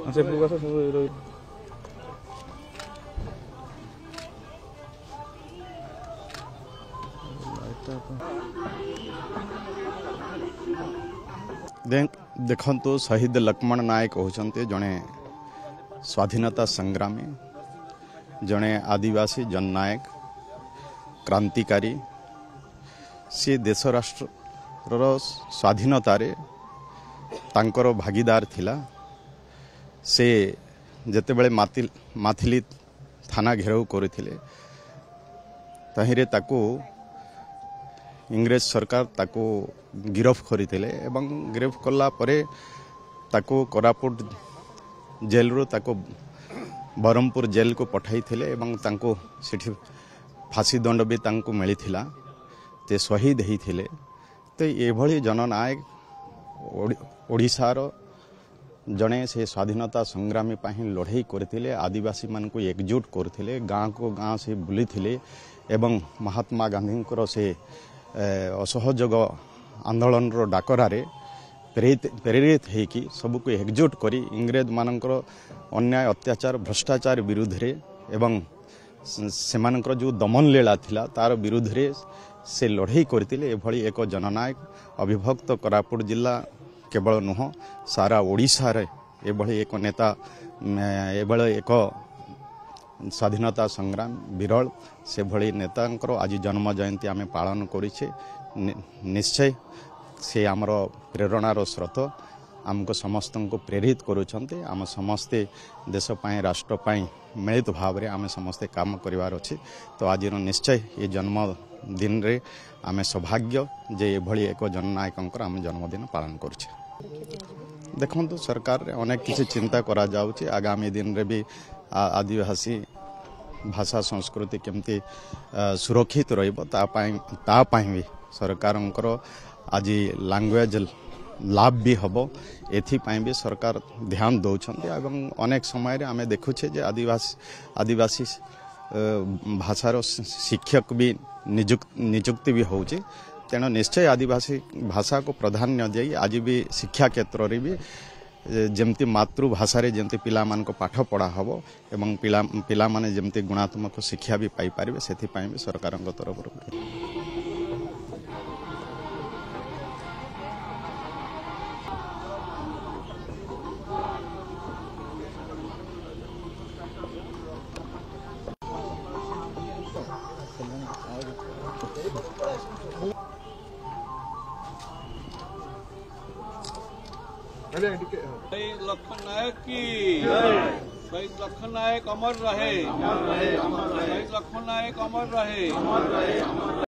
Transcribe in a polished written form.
अच्छा बुका सब देखु शहीद लक्ष्मण नायक होचंते जड़े स्वाधीनता संग्रामी जड़े आदिवासी जननायक क्रांतिकारी सी देश राष्ट्र स्वाधीनतारे तांकर भागीदार थिला। से जेतेबेले माथिली थाना घेराव करथिले तहिरे ताको इंग्रेज सरकार ताको गिरफ करथिले एवं गिरफ कला परे ताको कोरापुट जेल रो ताको बरहमपुर जेल को पठाई थिले एवं तांको सेठी फांसी दंड भी तांको मिलिथिला। ते शहीद होइथिले। तो एभली जननायक ओडिशार जड़े से स्वाधीनता संग्रामी लड़ाई करते आदिवासी मान को एकजुट करते गाँ को गाँ से बुली एवं महात्मा गांधी से असहयोग आंदोलन डाकरारे प्रेरित होकि सबको एकजुट करी इंग्रेज मानकर अन्याय अत्याचार भ्रष्टाचार विरुद्ध रे एवं सेमानकर जो दमन लीला थिला तार विरुद्ध रे से लड़ाई करते एभली एक जननायक अविभक्त कोरापुट जिला केवल नुह सारा ओडिशा रे एभली एक नेता एभली एक स्वाधीनता संग्राम विरल से भली नेतांकर आज जन्म जयंती आम पालन करिछे। निश्चय से आमर प्रेरणार स्रोत आमको समस्त को प्रेरित करुछन्ते। आम समस्ते देश पाई राष्ट्र पाई मिलित भाव में आम समस्ते काम करिवार अछि। तो आज निश्चय ये जन्मदिन रे आम सौभाग्य जे एभली एक जननायक आम जन्मदिन पालन करुछे। देखो सरकार रे अनेक किसी चिंता करा जाउछि। आगामी दिन रे भी आदिवासी भाषा संस्कृति केमती सुरक्षित रहिबो ता पाई भी सरकारंकर आज लैंग्वेज लाभ भी हम एथिपाई भी सरकार ध्यान दौरान एवं अनेक समय आम देखुचे जे आदिवासी भाषार शिक्षक भी नियुक्ति भी होउचे। तेणु निश्चय आदिवासी भाषा को प्राधान्य दे आज भी शिक्षा क्षेत्र रे भी जमती मातृभाषा रे जमती पिला मान को पाठ पढ़ा हबो एवं पिला माने जमती गुणात्मक शिक्षा भी पाई पारिबे सेथिपाई भी सरकारक तरफ शहीद लक्ष्मण नायक की शहीद लक्ष्मण नायक अमर रहे। शहीद लक्ष्मण नायक अमर रहे।